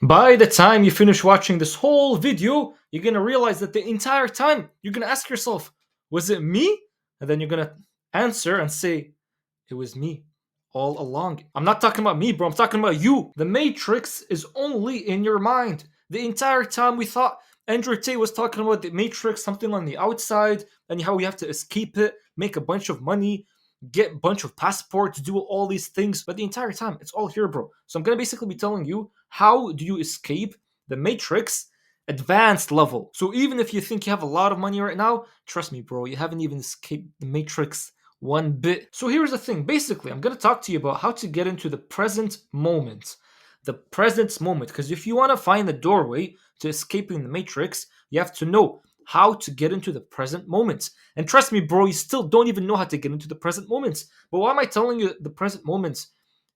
By the time you finish watching this whole video, you're gonna realize that the entire time you're gonna ask yourself, was it me? And then you're gonna answer and say, it was me all along. I'm not talking about me, bro. I'm talking about you. The Matrix is only in your mind. The entire time we thought Andrew Tate was talking about the Matrix, something on the outside, and how we have to escape it, make a bunch of money, get a bunch of passports, do all these things. But the entire time, it's all here, bro. So I'm gonna basically be telling you how do you escape the Matrix advanced level. So even if you think you have a lot of money right now, trust me, bro, you haven't even escaped the Matrix one bit. So here's the thing. Basically, I'm going to talk to you about how to get into the present moment. The present moment. Because if you want to find the doorway to escaping the Matrix, you have to know how to get into the present moment. And trust me, bro, you still don't even know how to get into the present moment. But why am I telling you the present moment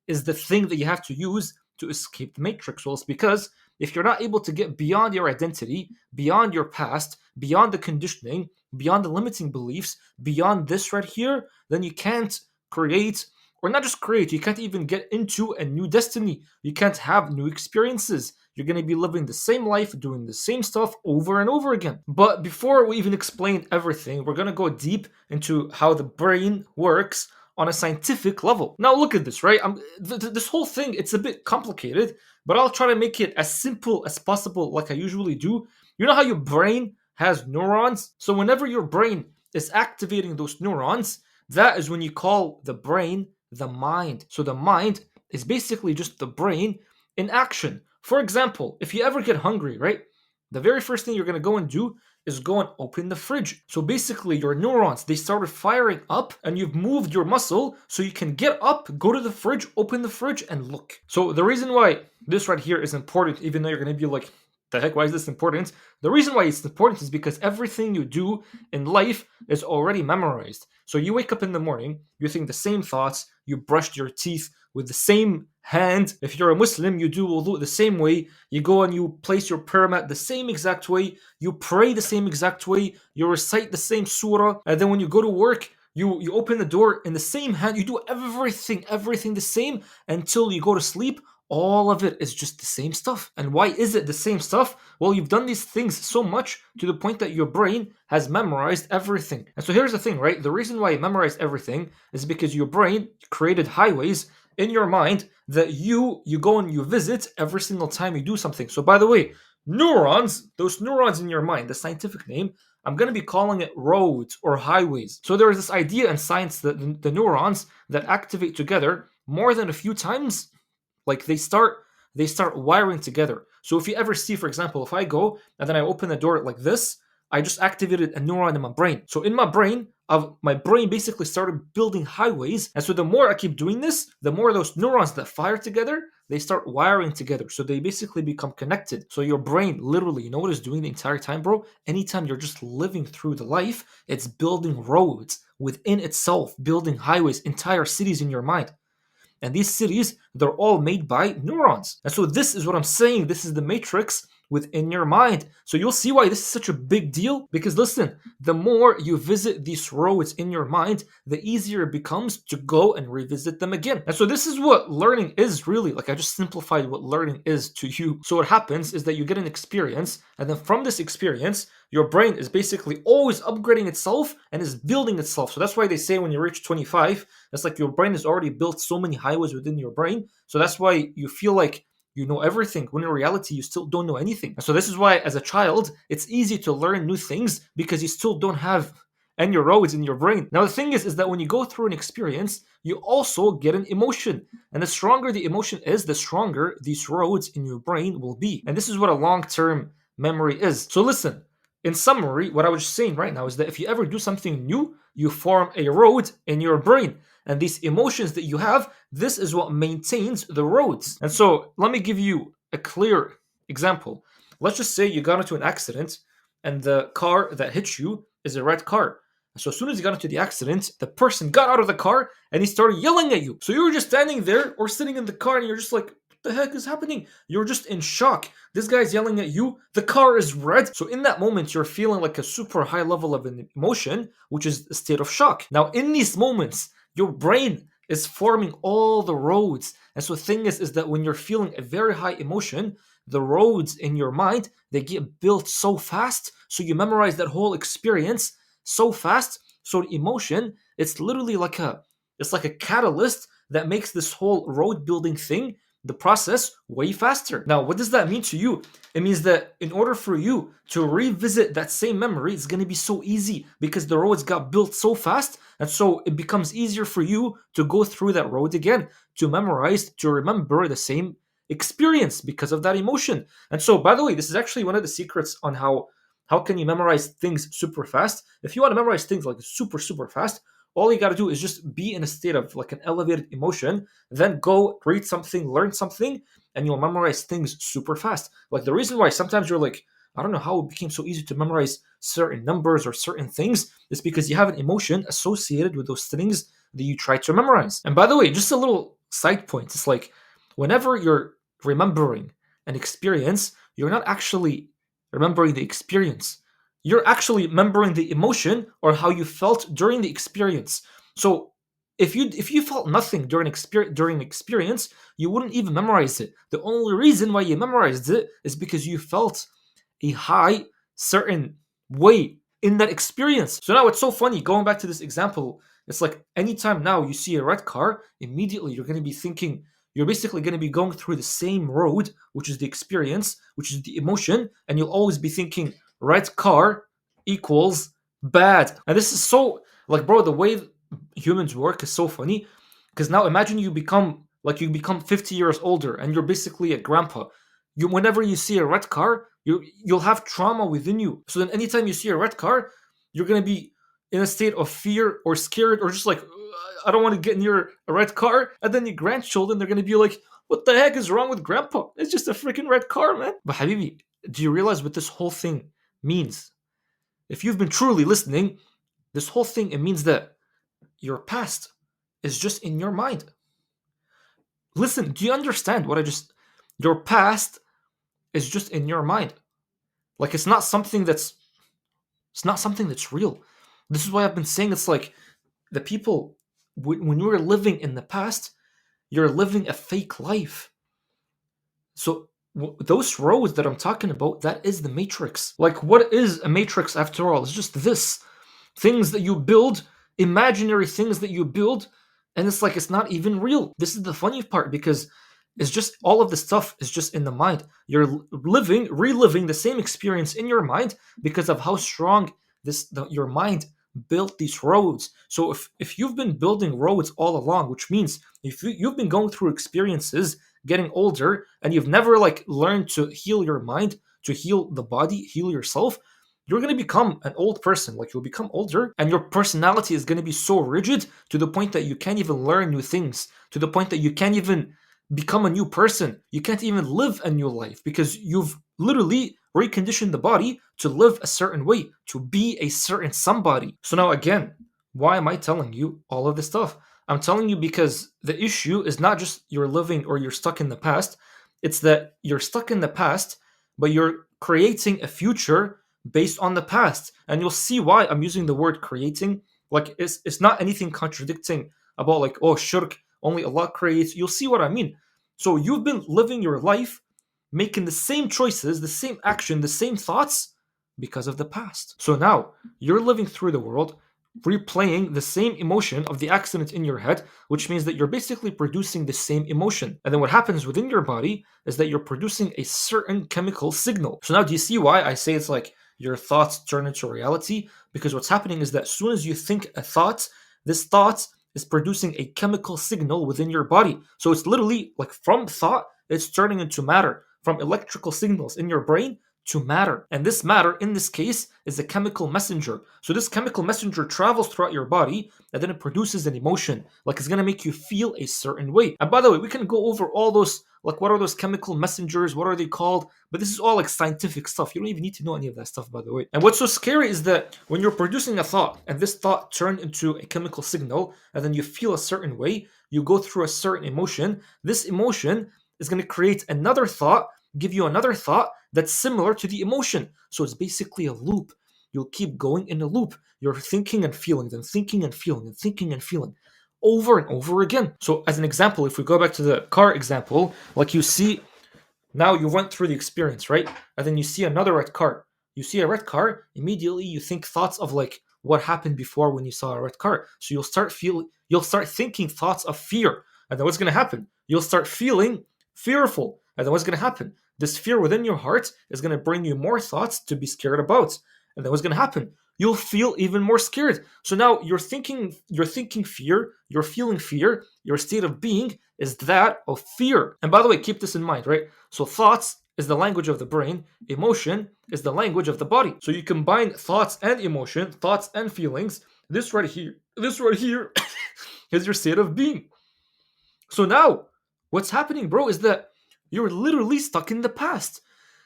is the thing that you have to use to escape the Matrix? Well, it's because if you're not able to get beyond your identity, beyond your past, beyond the conditioning, beyond the limiting beliefs, beyond this right here, then you can't create, or not just create, you can't even get into a new destiny. You can't have new experiences. You're going to be living the same life, doing the same stuff over and over again. But before we even explain everything, we're going to go deep into how the brain works on a scientific level. Now look at this, right? This whole thing, it's a bit complicated, but I'll try to make it as simple as possible like I usually do. You know how your brain has neurons? So whenever your brain is activating those neurons, that is when you call the brain the mind. So the mind is basically just the brain in action. For example, if you ever get hungry, right? The very first thing you're going to go and do is go and open the fridge. So basically your neurons, they started firing up and you've moved your muscle so you can get up, go to the fridge, open the fridge and look. So the reason why this right here is important, even though you're going to be like, the heck, why is this important? The reason why it's important is because everything you do in life is already memorized. So you wake up in the morning, you think the same thoughts, you brushed your teeth with the same hand. If you're a Muslim, you do wudu the same way. You go and you place your prayer mat the same exact way. You pray the same exact way. You recite the same surah. And then when you go to work, you open the door in the same hand. You do everything the same until you go to sleep. All of it is just the same stuff. And why is it the same stuff? Well, you've done these things so much to the point that your brain has memorized everything. And so here's the thing, right? The reason why you memorized everything is because your brain created highways in your mind that you go and you visit every single time you do something. So by the way, neurons, those neurons in your mind, the scientific name, I'm going to be calling it roads or highways. So there is this idea in science that the neurons that activate together more than a few times, like they start wiring together. So if you ever see, for example, if I go and then I open the door like this, I just activated a neuron in my brain. So in my brain, my brain basically started building highways. And so the more I keep doing this, the more those neurons that fire together, they start wiring together. So they basically become connected. So your brain literally, you know what it's doing the entire time, bro? Anytime you're just living through the life, it's building roads within itself, building highways, entire cities in your mind. And these cities, they're all made by neurons. And so this is what I'm saying. This is the matrix within your mind. So you'll see why this is such a big deal. Because listen, the more you visit these roads in your mind, the easier it becomes to go and revisit them again. And so this is what learning is really. Like I just simplified what learning is to you. So what happens is that you get an experience, and then from this experience, your brain is basically always upgrading itself and is building itself. So that's why they say when you reach 25, it's like your brain has already built so many highways within your brain. So that's why you feel like you know everything, when in reality, you still don't know anything. So this is why, as a child, it's easy to learn new things because you still don't have any roads in your brain. Now, the thing is that when you go through an experience, you also get an emotion. And the stronger the emotion is, the stronger these roads in your brain will be. And this is what a long-term memory is. So listen, in summary, what I was saying right now is that if you ever do something new, you form a road in your brain. And these emotions that you have, this is what maintains the roads. And so let me give you a clear example. Let's just say you got into an accident and the car that hit you is a red car. So as soon as you got into the accident, the person got out of the car and he started yelling at you. So you were just standing there or sitting in the car and you're just like, what the heck is happening? You're just in shock. This guy's yelling at you. The car is red. So in that moment, you're feeling like a super high level of an emotion, which is a state of shock. Now, in these moments, your brain is forming all the roads. And so the thing is that when you're feeling a very high emotion, the roads in your mind, they get built so fast, so you memorize that whole experience so fast. So the emotion, it's like a catalyst that makes this whole road building thing, the process, way faster. Now, what does that mean to you? It means that in order for you to revisit that same memory, it's going to be so easy because the roads got built so fast. And so it becomes easier for you to go through that road again, to memorize, to remember the same experience because of that emotion. And so, by the way, this is actually one of the secrets on how can you memorize things super fast. If you want to memorize things like super fast, all you got to do is just be in a state of like an elevated emotion, then go read something, learn something, and you'll memorize things super fast. Like the reason why sometimes you're like, I don't know how it became so easy to memorize certain numbers or certain things is because you have an emotion associated with those things that you try to memorize. And by the way, just a little side point, it's like whenever you're remembering an experience, you're not actually remembering the experience. You're actually remembering the emotion or how you felt during the experience. So if you felt nothing during experience, you wouldn't even memorize it. The only reason why you memorized it is because you felt a high certain way in that experience. So now it's so funny going back to this example. It's like anytime now you see a red car, immediately you're going to be thinking, you're basically going to be going through the same road, which is the experience, which is the emotion, and you'll always be thinking red car equals bad. And this is so, like, bro, the way humans work is so funny because now imagine you become 50 years older and you're basically a grandpa. Whenever you see a red car, you'll have trauma within you. So then anytime you see a red car, you're going to be in a state of fear or scared or just like, I don't want to get near a red car. And then your grandchildren, they're going to be like, what the heck is wrong with grandpa? It's just a freaking red car, man. But Habibi, do you realize what this whole thing means? If you've been truly listening, this whole thing, it means that your past is just in your mind. Listen, do you understand what I just... Your past is just in your mind. Like it's not something that's real. This is why I've been saying it's like the people when you're living in the past, you're living a fake life. So those roads that I'm talking about, that is the matrix. Like what is a matrix after all? It's just this things that you build, imaginary things that you build, and it's like it's not even real. This is the funny part because it's just all of the stuff is just in the mind. You're reliving the same experience in your mind because of how strong your mind built these roads. So if you've been building roads all along, which means if you've been going through experiences, getting older, and you've never like learned to heal your mind, to heal the body, heal yourself, you're going to become an old person. Like you'll become older and your personality is going to be so rigid to the point that you can't even learn new things, to the point that you can't even become a new person. You can't even live a new life because you've literally reconditioned the body to live a certain way, to be a certain somebody. So now again, why am I telling you all of this stuff? I'm telling you because the issue is not just you're living or you're stuck in the past. It's that you're stuck in the past, but you're creating a future based on the past. And you'll see why I'm using the word creating. Like it's not anything contradicting about like, oh, shirk, only Allah creates. You'll see what I mean. So you've been living your life, making the same choices, the same action, the same thoughts because of the past. So now you're living through the world, replaying the same emotion of the accident in your head, which means that you're basically producing the same emotion. And then what happens within your body is that you're producing a certain chemical signal. So now do you see why I say it's like your thoughts turn into reality? Because what's happening is that as soon as you think a thought, this thought is producing a chemical signal within your body. So it's literally like from thought, it's turning into matter, from electrical signals in your brain to matter. And this matter, in this case, is a chemical messenger. So this chemical messenger travels throughout your body and then it produces an emotion. Like it's gonna make you feel a certain way. And by the way, we can go over all those, like what are those chemical messengers? What are they called? But this is all like scientific stuff. You don't even need to know any of that stuff, by the way. And what's so scary is that when you're producing a thought and this thought turned into a chemical signal and then you feel a certain way, you go through a certain emotion, this emotion is gonna create another thought, give you another thought that's similar to the emotion. So it's basically a loop. You'll keep going in a loop. You're thinking and feeling, then thinking and feeling, and thinking and feeling over and over again. So as an example, if we go back to the car example, like you see Now you went through the experience, right? And then you see another red car. You see a red car, immediately you think thoughts of like what happened before when you saw a red car. So you'll start thinking thoughts of fear. And then what's gonna happen? You'll start feeling fearful. And then what's gonna happen? This fear within your heart is gonna bring you more thoughts to be scared about. And then what's gonna happen? You'll feel even more scared. So now you're thinking fear, you're feeling fear, your state of being is that of fear. And by the way, keep this in mind, right? So thoughts is the language of the brain, emotion is the language of the body. So you combine thoughts and emotion, thoughts and feelings. This right here is your state of being. So now, what's happening, bro, is that you're literally stuck in the past.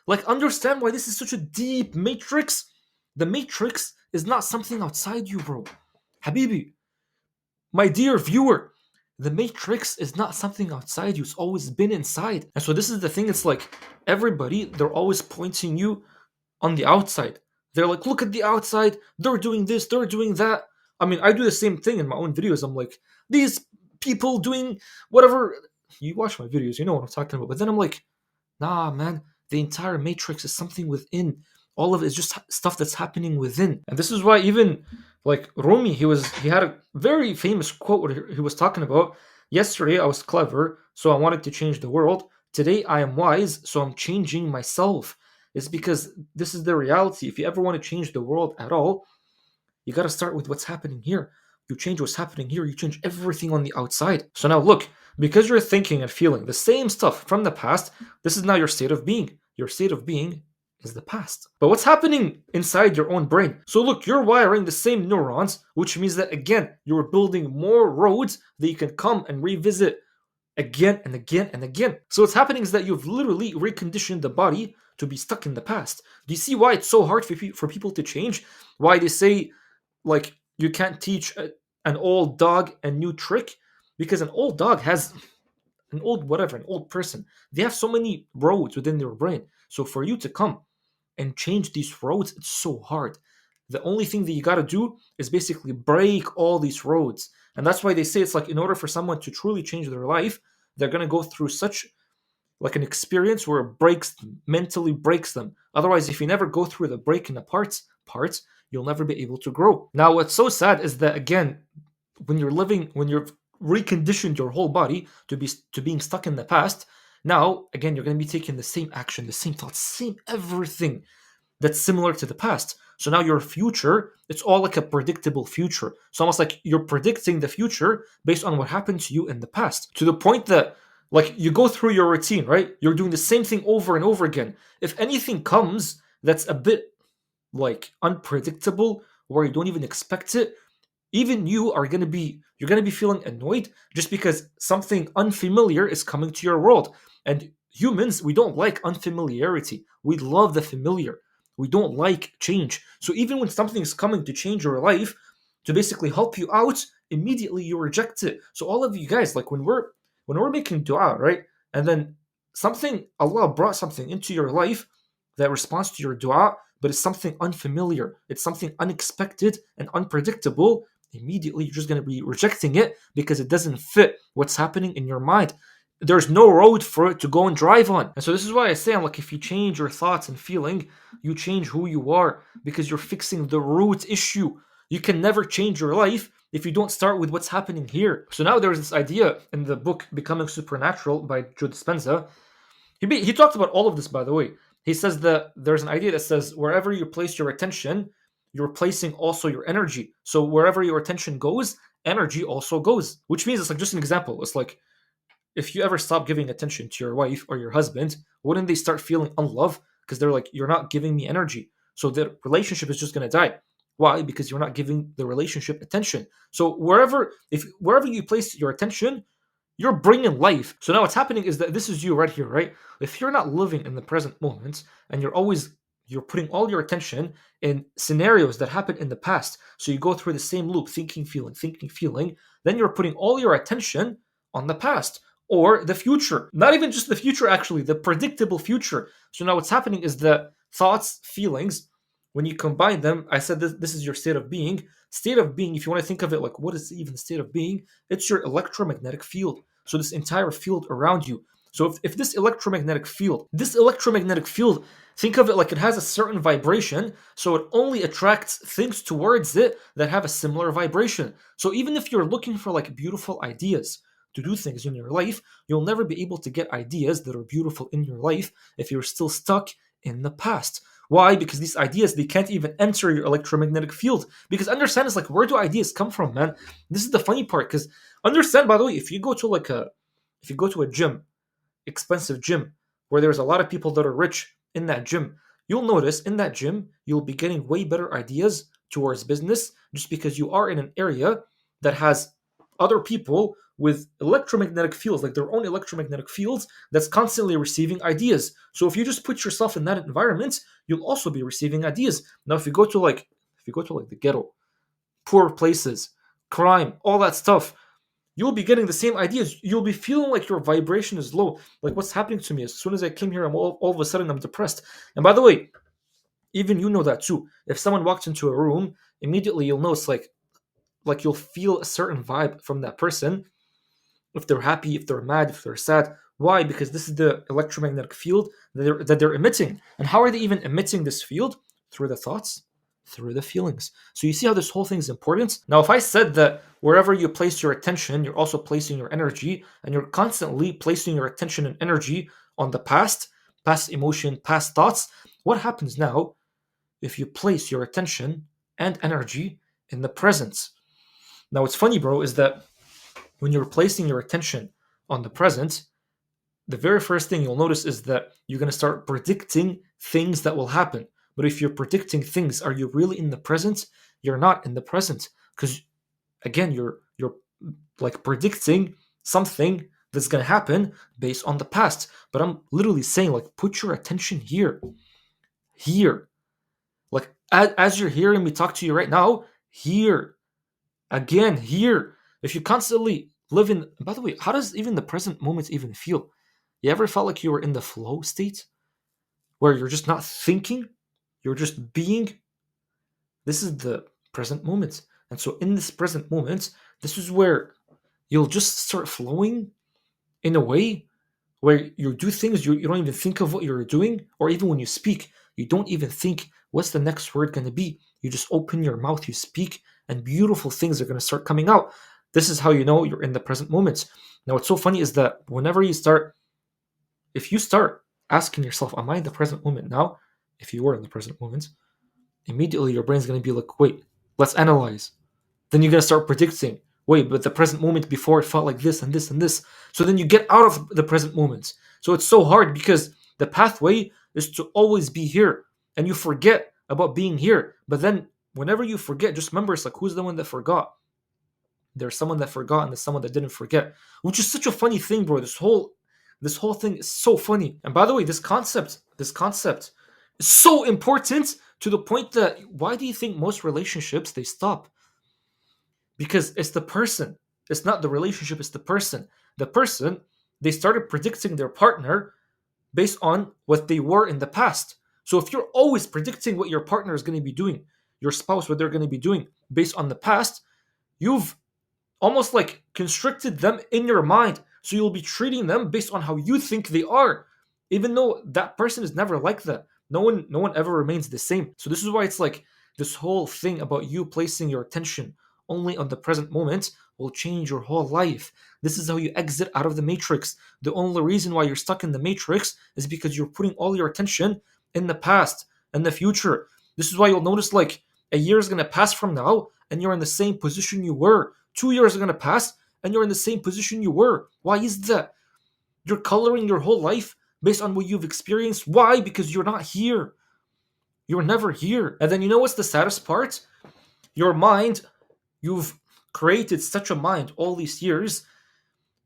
Like, understand why this is such a deep matrix? The matrix is not something outside you, bro. Habibi, my dear viewer, the matrix is not something outside you. It's always been inside. And so this is the thing. It's like everybody, they're always pointing you on the outside. They're like, look at the outside. They're doing this. They're doing that. I mean, I do the same thing in my own videos. I'm like, these people doing whatever. You watch my videos, you know what I'm talking about. But then I'm like, nah, man, the entire matrix is something within. All of it is just stuff that's happening within. And this is why even like Rumi, he had a very famous quote where he was talking about, yesterday I was clever, so I wanted to change the world. Today I am wise, so I'm changing myself. It's because this is the reality. If you ever want to change the world at all, you got to start with what's happening here. You change what's happening here, you change everything on the outside. So now look, because you're thinking and feeling the same stuff from the past, this is now your state of being. Your state of being is the past. But what's happening inside your own brain? So look, you're wiring the same neurons, which means that again, you're building more roads that you can come and revisit again and again and again. So what's happening is that you've literally reconditioned the body to be stuck in the past. Do you see why it's so hard for people to change? Why they say, like, you can't teach an old dog a new trick? Because an old dog has an old whatever, an old person. They have so many roads within their brain. So for you to come and change these roads, it's so hard. The only thing that you got to do is basically break all these roads. And that's why they say it's like in order for someone to truly change their life, they're going to go through such like an experience where it breaks them, mentally breaks them. Otherwise, if you never go through the breaking apart parts, you'll never be able to grow. Now, what's so sad is that again, when you've reconditioned your whole body to being stuck in the past, now again you're going to be taking the same action, the same thoughts, same everything that's similar to the past. So now your future, it's all like a predictable future. It's almost like you're predicting the future based on what happened to you in the past. To the point that like you go through your routine, right? You're doing the same thing over and over again. If anything comes that's a bit like unpredictable or you don't even expect it, even you're going to be feeling annoyed just because something unfamiliar is coming to your world. And humans, we don't like unfamiliarity. We love the familiar. We don't like change. So even when something is coming to change your life, to basically help you out, immediately you reject it. So all of you guys, like when we're making dua, right? And then Allah brought something into your life that responds to your dua, but it's something unfamiliar, it's something unexpected and unpredictable. Immediately you're just going to be rejecting it because it doesn't fit what's happening in your mind. There's no road for it to go and drive on. And so this is why I say, I'm like, if you change your thoughts and feeling, you change who you are because you're fixing the root issue. You can never change your life if you don't start with what's happening here. So now there's this idea in the book Becoming Supernatural by Joe Dispenza. He talked about all of this, by the way. He says that there's an idea that says wherever you place your attention, you're placing also your energy. So wherever your attention goes, energy also goes. Which means it's like just an example. It's like if you ever stop giving attention to your wife or your husband, wouldn't they start feeling unloved? Because they're like, you're not giving me energy. So the relationship is just gonna die. Why? Because you're not giving the relationship attention. So wherever you place your attention, you're bringing life. So now what's happening is that this is you right here, right? If you're not living in the present moment and you're putting all your attention in scenarios that happened in the past, so you go through the same loop, thinking, feeling, then you're putting all your attention on the past or the future. Not even just the future, actually, the predictable future. So now what's happening is that thoughts, feelings, when you combine them, I said this is your state of being. State of being, if you want to think of it like what is even state of being, it's your electromagnetic field. So this entire field around you. So if this electromagnetic field, think of it like it has a certain vibration, so it only attracts things towards it that have a similar vibration. So even if you're looking for like beautiful ideas to do things in your life, you'll never be able to get ideas that are beautiful in your life if you're still stuck in the past. Why? Because these ideas, they can't even enter your electromagnetic field. Because understand, it's like, where do ideas come from, man? This is the funny part. Because understand, by the way, if you go to a gym, expensive gym, where there's a lot of people that are rich in that gym, you'll notice in that gym you'll be getting way better ideas towards business, just because you are in an area that has other people with electromagnetic fields, like their own electromagnetic fields, that's constantly receiving ideas. So if you just put yourself in that environment, you'll also be receiving ideas. Now if you go to like the ghetto, poor places, crime, all that stuff, you'll be getting the same ideas. You'll be feeling like your vibration is low. Like, what's happening to me? As soon as I came here, all of a sudden I'm depressed. And by the way, even you know that too. If someone walks into a room, immediately you'll know, it's like you'll feel a certain vibe from that person. If they're happy, if they're mad, if they're sad. Why? Because this is the electromagnetic field that they're emitting. And how are they even emitting this field? Through the thoughts, through the feelings. So you see how this whole thing is important? Now, if I said that wherever you place your attention, you're also placing your energy, and you're constantly placing your attention and energy on the past emotion, past thoughts, what happens now if you place your attention and energy in the present? Now, what's funny, bro, is that when you're placing your attention on the present, the very first thing you'll notice is that you're going to start predicting things that will happen. But if you're predicting things, are you really in the present? You're not in the present, because again, you're like predicting something that's going to happen based on the past. But I'm literally saying, like, put your attention here, like as you're hearing me talk to you right now, here, again, here. If you constantly live in, by the way, how does even the present moment even feel? You ever felt like you were in the flow state where you're just not thinking, you're just being? This is the present moment. And so in this present moment, this is where you'll just start flowing in a way where you do things, you don't even think of what you're doing, or even when you speak, you don't even think, what's the next word going to be? You just open your mouth, you speak, and beautiful things are going to start coming out. This is how you know you're in the present moment. Now, what's so funny is that if you start asking yourself, am I in the present moment now? If you were in the present moment, immediately your brain's going to be like, wait, let's analyze. Then you're going to start predicting, wait, but the present moment before it felt like this and this and this. So then you get out of the present moment. So it's so hard because the pathway is to always be here, and you forget about being here. But then whenever you forget, just remember, it's like, who's the one that forgot? There's someone that forgot and there's someone that didn't forget, which is such a funny thing, bro. This whole thing is so funny. And by the way, this concept is so important, to the point that, why do you think most relationships, they stop? Because it's the person. It's not the relationship, it's the person. The person, they started predicting their partner based on what they were in the past. So if you're always predicting what your partner is going to be doing, your spouse, what they're going to be doing based on the past, you've almost like constricted them in your mind. So you'll be treating them based on how you think they are, even though that person is never like that. No one ever remains the same. So this is why it's like, this whole thing about you placing your attention only on the present moment will change your whole life. This is how you exit out of the matrix. The only reason why you're stuck in the matrix is because you're putting all your attention in the past and the future. This is why you'll notice, like, a year is going to pass from now and you're in the same position you were. 2 years are going to pass and you're in the same position you were. Why is that? You're coloring your whole life based on what you've experienced. Why? Because you're not here. You're never here. And then you know what's the saddest part? Your mind, you've created such a mind all these years,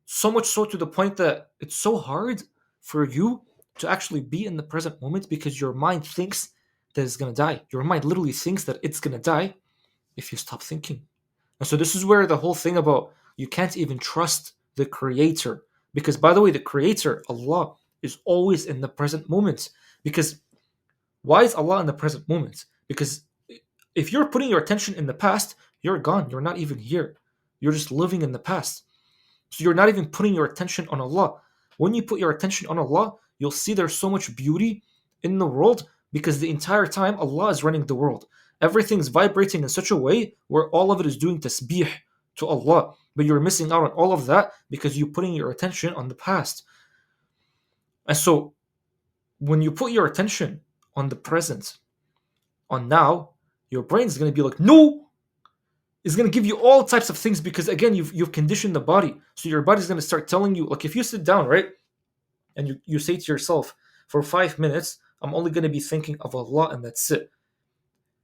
so much so to the point that it's so hard for you to actually be in the present moment, because your mind thinks that it's going to die. Your mind literally thinks that it's going to die if you stop thinking. And so this is where the whole thing about, you can't even trust the creator. Because, by the way, the creator, Allah, is always in the present moment. Because why is Allah in the present moment? Because if you're putting your attention in the past, you're gone. You're not even here. You're just living in the past. So you're not even putting your attention on Allah. when you put your attention on Allah, you'll see there's so much beauty in the world because the entire time Allah is running the world. Everything's vibrating in such a way where all of it is doing tasbih to Allah. But you're missing out on all of that because you're putting your attention on the past. And so when you put your attention on the present, on now, your brain is going to be like, no, it's going to give you all types of things because again, you've conditioned the body. So your body's going to start telling you, like if you sit down, right, and you say to yourself, for 5 minutes, I'm only going to be thinking of Allah and that's it.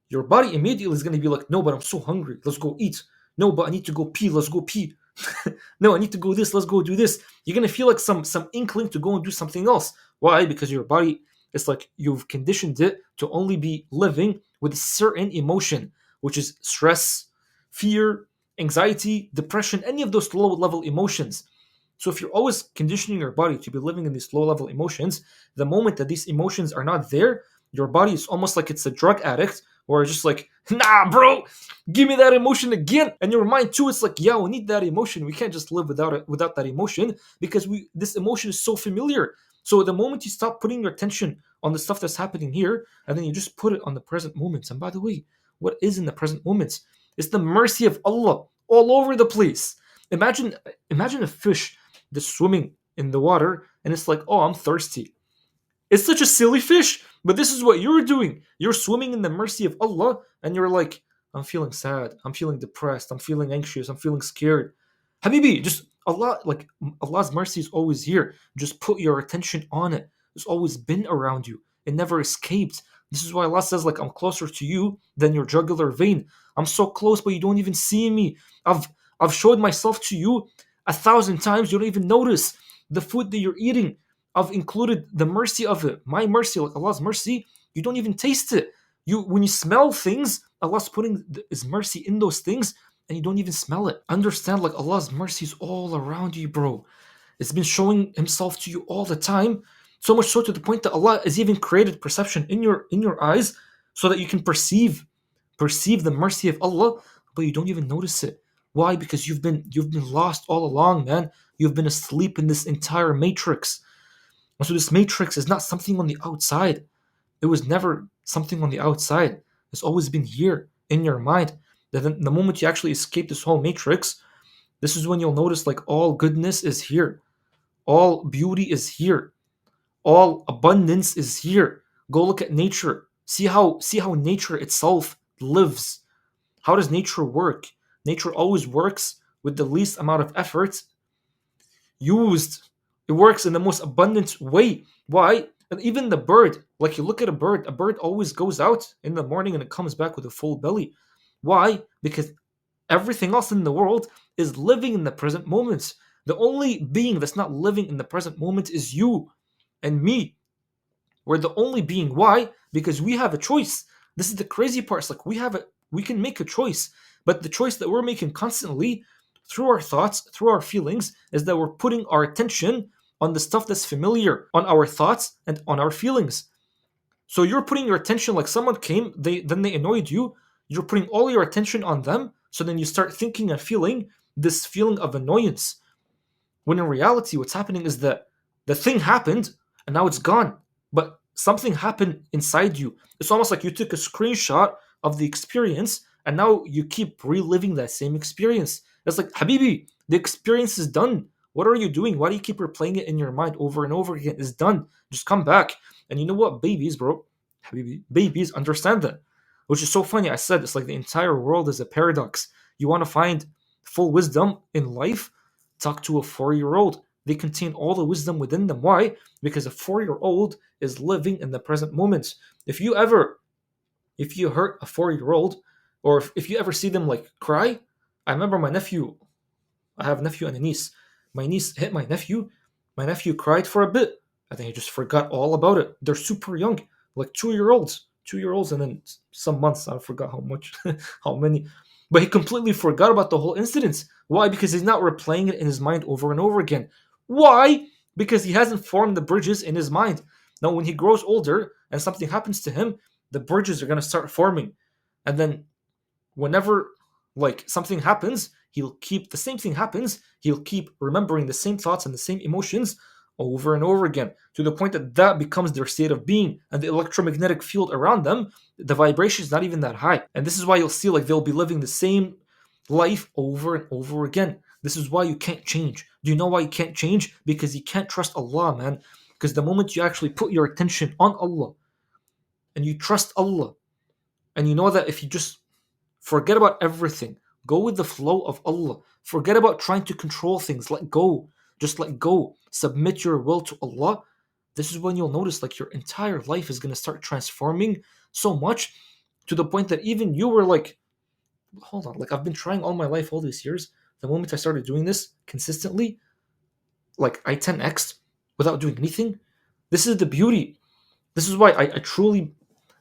Your body immediately is going to be like, no, but I'm so hungry. Let's go eat. No, but I need to go pee. Let's go pee. No, I need to go this. Let's go do this. You're going to feel like some inkling to go and do something else. Why? Because your body, it's like you've conditioned it to only be living with a certain emotion, which is stress, fear, anxiety, depression, any of those low level emotions. So if you're always conditioning your body to be living in these low level emotions, the moment that these emotions are not there, your body is almost like it's a drug addict or just like, nah, bro, give me that emotion again. And your mind too, it's like, yeah, we need that emotion. We can't just live without it, without that emotion because this emotion is so familiar. So the moment you stop putting your attention on the stuff that's happening here, and then you just put it on the present moments. And by the way, what is in the present moments? It's the mercy of Allah all over the place. Imagine a fish that's swimming in the water and it's like, oh, I'm thirsty. It's such a silly fish, but this is what you're doing. You're swimming in the mercy of Allah, and you're like, I'm feeling sad, I'm feeling depressed, I'm feeling anxious, I'm feeling scared. Habibi, just Allah, like Allah's mercy is always here. Just put your attention on it. It's always been around you. It never escaped. This is why Allah says, like, I'm closer to you than your jugular vein. I'm so close, but you don't even see me. I've showed myself to you 1,000 times. You don't even notice the food that you're eating. I've included the mercy of it, my mercy, like Allah's mercy. You don't even taste it. When you smell things, Allah's putting His mercy in those things, and you don't even smell it. Understand, like Allah's mercy is all around you, bro. It's been showing Himself to you all the time, so much so to the point that Allah has even created perception in your eyes, so that you can perceive the mercy of Allah, but you don't even notice it. Why? Because you've been lost all along, man. You've been asleep in this entire matrix. And so this matrix is not something on the outside. It was never something on the outside. It's always been here in your mind. That the moment you actually escape this whole matrix, this is when you'll notice like all goodness is here. All beauty is here. All abundance is here. Go look at nature. See how nature itself lives. How does nature work? Nature always works with the least amount of effort used. It works in the most abundant way. Why? And even the bird, like you look at a bird always goes out in the morning and it comes back with a full belly. Why? Because everything else in the world is living in the present moments. The only being that's not living in the present moment is you and me. We're the only being. Why? Because we have a choice. This is the crazy part. It's like we can make a choice, but the choice that we're making constantly through our thoughts, through our feelings, is that we're putting our attention on the stuff that's familiar, on our thoughts and on our feelings. So you're putting your attention, like someone came, then they annoyed you. You're putting all your attention on them. So then you start thinking and feeling this feeling of annoyance. When in reality, what's happening is that the thing happened and now it's gone. But something happened inside you. It's almost like you took a screenshot of the experience and now you keep reliving that same experience. It's like, Habibi, the experience is done. What are you doing? Why do you keep replaying it in your mind over and over again? It's done. Just come back. And you know what? Babies, bro, Habibi, babies understand that. Which is so funny. I said it's like the entire world is a paradox. You want to find full wisdom in life? Talk to a 4-year-old. They contain all the wisdom within them. Why? Because a 4-year-old is living in the present moment. If you hurt a 4-year-old, or if you ever see them like cry, I remember my nephew. I have a nephew and a niece. My niece hit my nephew. My nephew cried for a bit. I think he just forgot all about it. They're super young, like 2-year-olds, and then some months. I forgot how much, how many. But he completely forgot about the whole incident. Why? Because he's not replaying it in his mind over and over again. Why? Because he hasn't formed the bridges in his mind. Now, when he grows older and something happens to him, the bridges are going to start forming. And then whenever like something happens, he'll keep remembering the same thoughts and the same emotions over and over again, to the point that that becomes their state of being, and the electromagnetic field around them, the vibration is not even that high. And this is why you'll see like they'll be living the same life over and over again. This is why you can't change. Do you know why you can't change? Because you can't trust Allah, man. Because the moment you actually put your attention on Allah and you trust Allah, and you know that if you just forget about everything, go with the flow of Allah, forget about trying to control things, let go, just let go, submit your will to Allah, this is when you'll notice like your entire life is going to start transforming so much, to the point that even you were like, hold on, like I've been trying all my life, all these years. The moment I started doing this consistently, like I 10x without doing anything. This is the beauty. This is why I truly,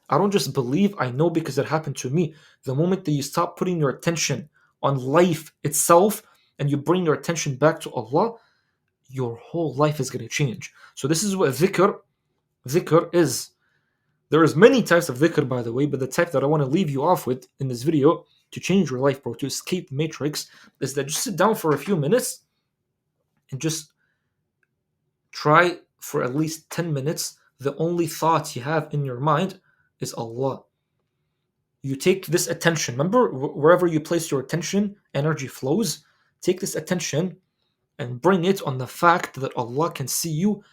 I don't just believe, I know, because it happened to me. The moment that you stop putting your attention on life itself and you bring your attention back to Allah, your whole life is going to change. So this is what dhikr is. There is many types of dhikr, by the way, but the type that I want to leave you off with in this video to change your life, bro, to escape the matrix, is that just sit down for a few minutes and just try for at least 10 minutes. The only thoughts you have in your mind is Allah. You take this attention. Remember, wherever you place your attention, energy flows. Take this attention and bring it on the fact that Allah can see you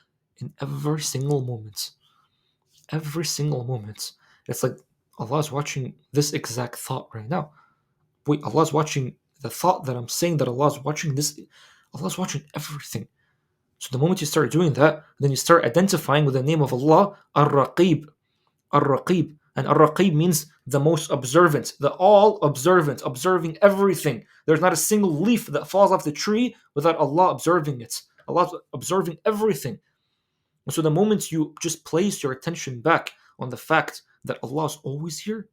in every single moment. Every single moment. It's like Allah is watching this exact thought right now. Wait, Allah is watching the thought that I'm saying, that Allah is watching this. Allah is watching everything. So the moment you start doing that, then you start identifying with the name of Allah, Ar-Raqib. Ar-Raqib. And Ar-Raqib means the most observant, the all observant, observing everything. There's not a single leaf that falls off the tree without Allah observing it. Allah's observing everything. And so the moment you just place your attention back on the fact that Allah is always here,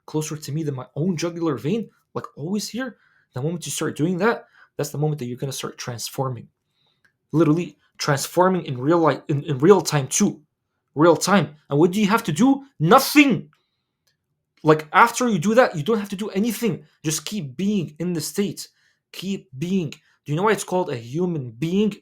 closer to me than my own jugular vein, like always here, the moment you start doing that, that's the moment that you're going to start transforming. Literally transforming in real life, in real time too. Real time. And what do you have to do? Nothing. Like after you do that, you don't have to do anything. Just keep being in the state. Keep being. Do you know why it's called a human being?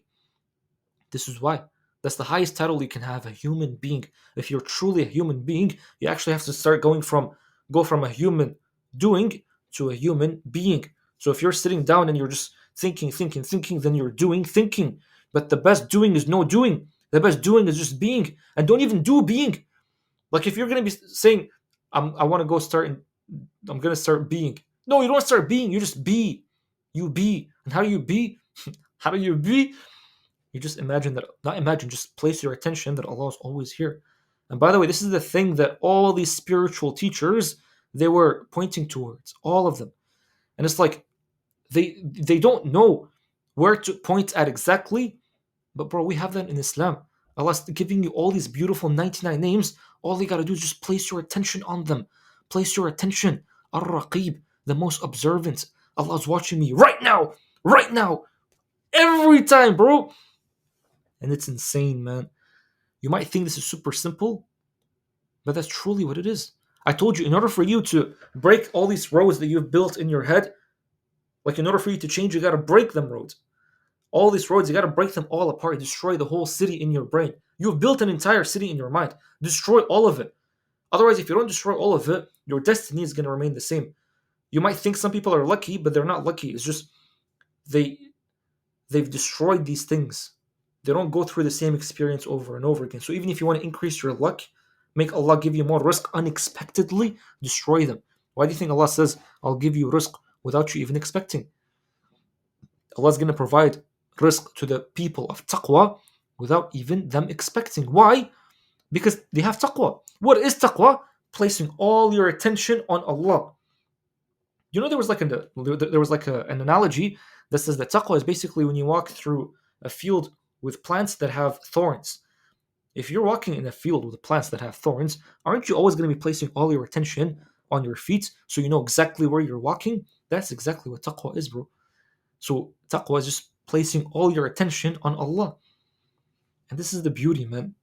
This is why. That's the highest title you can have, a human being. If you're truly a human being, you actually have to start go from a human doing to a human being. So if you're sitting down and you're just thinking, then you're doing thinking. But the best doing is no doing. The best doing is just being. And don't even do being. Like if you're going to be saying, I want to go I'm going to start being. No, you don't start being. You just be. You be. And how do you be? How do you be? You just just place your attention that Allah is always here. And by the way, this is the thing that all these spiritual teachers, they were pointing towards. All of them. And it's like, they don't know where to point at exactly. But bro, we have that in Islam. Allah's giving you all these beautiful 99 names. All you gotta do is just place your attention on them. Place your attention. Ar-Raqib, the most observant. Allah's watching me right now. Every time, bro. And it's insane, man. You might think this is super simple, but that's truly what it is. I told you, in order for you to break all these roads that you've built in your head, like in order for you to change, you gotta break them roads. All these roads, you got to break them all apart, destroy the whole city in your brain. You've built an entire city in your mind. Destroy all of it. Otherwise, if you don't destroy all of it, your destiny is going to remain the same. You might think some people are lucky, but they're not lucky. It's just they've destroyed these things. They don't go through the same experience over and over again. So even if you want to increase your luck, make Allah give you more rizq unexpectedly, destroy them. Why do you think Allah says, I'll give you rizq without you even expecting? Allah's going to provide rizq to the people of taqwa without even them expecting. Why? Because they have taqwa. What is taqwa? Placing all your attention on Allah. You know, there was an analogy that says that taqwa is basically when you walk through a field with plants that have thorns. If you're walking in a field with plants that have thorns, aren't you always going to be placing all your attention on your feet so you know exactly where you're walking? That's exactly what taqwa is, bro. So taqwa is just placing all your attention on Allah. And this is the beauty, man.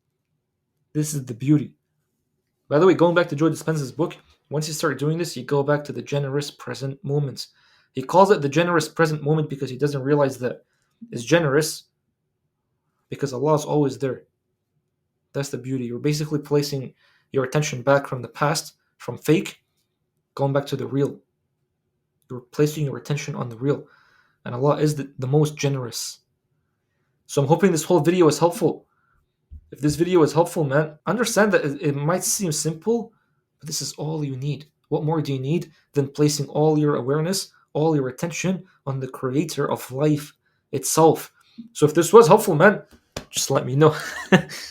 This is the beauty. By the way, going back to Joe Dispenza's book, once you start doing this, you go back to the generous present moment. He calls it the generous present moment because he doesn't realize that it's generous because Allah is always there. That's the beauty. You're basically placing your attention back from the past, from fake, going back to the real. You're placing your attention on the real. And Allah is the most generous. So I'm hoping this whole video is helpful. If this video is helpful, man, understand that it might seem simple, but this is all you need. What more do you need than placing all your awareness, all your attention on the creator of life itself? So if this was helpful, man, just let me know.